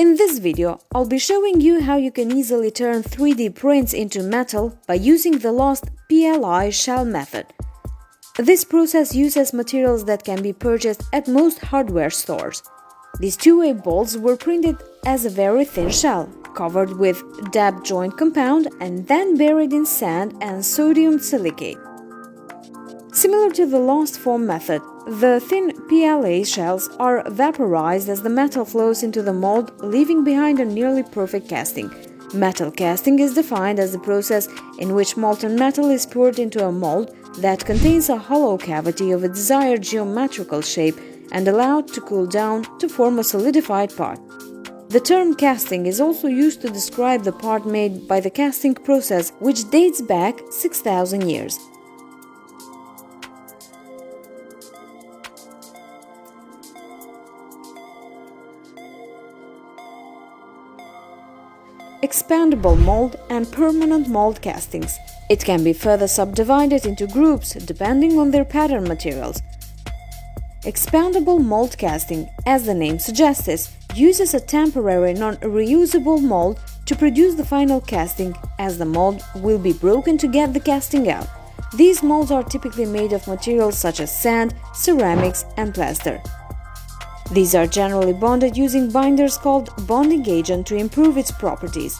In this video, I'll be showing you how you can easily turn 3D prints into metal by using the lost PLI shell method. This process uses materials that can be purchased at most hardware stores. These two-way bolts were printed as a very thin shell, covered with dab joint compound and then buried in sand and sodium silicate. Similar to the lost form method, the thin PLA shells are vaporized as the metal flows into the mold, leaving behind a nearly perfect casting. Metal casting is defined as the process in which molten metal is poured into a mold that contains a hollow cavity of a desired geometrical shape and allowed to cool down to form a solidified part. The term casting is also used to describe the part made by the casting process, which dates back 6,000 years. Expandable mold and permanent mold castings. It can be further subdivided into groups depending on their pattern materials. Expandable mold casting, as the name suggests, uses a temporary non-reusable mold to produce the final casting, as the mold will be broken to get the casting out. These molds are typically made of materials such as sand, ceramics, and plaster. These are generally bonded using binders called bonding agent to improve its properties.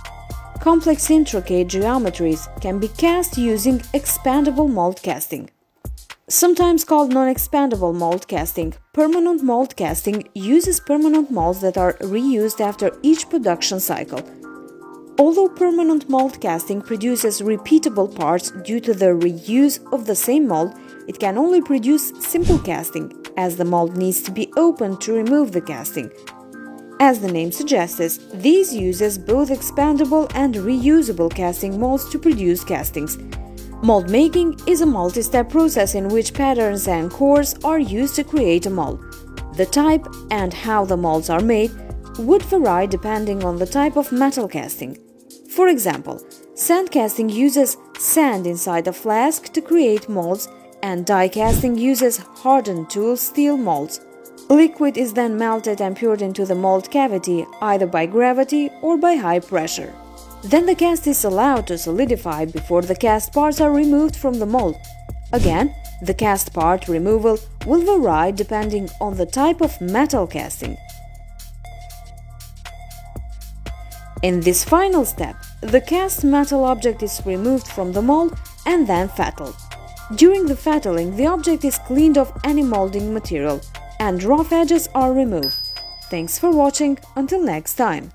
Complex intricate geometries can be cast using expandable mold casting. Sometimes called non-expandable mold casting, permanent mold casting uses permanent molds that are reused after each production cycle. Although permanent mold casting produces repeatable parts due to the reuse of the same mold, it can only produce simple casting, as the mold needs to be opened to remove the casting. As the name suggests, these uses both expandable and reusable casting molds to produce castings. Mold making is a multi-step process in which patterns and cores are used to create a mold. The type and how the molds are made would vary depending on the type of metal casting. For example, sand casting uses sand inside a flask to create molds, and die casting uses hardened tool steel molds. Liquid is then melted and poured into the mold cavity either by gravity or by high pressure. Then the cast is allowed to solidify before the cast parts are removed from the mold. Again, the cast part removal will vary depending on the type of metal casting. In this final step, the cast metal object is removed from the mold and then fattled. During the fettling, the object is cleaned of any molding material and rough edges are removed. Thanks for watching, until next time.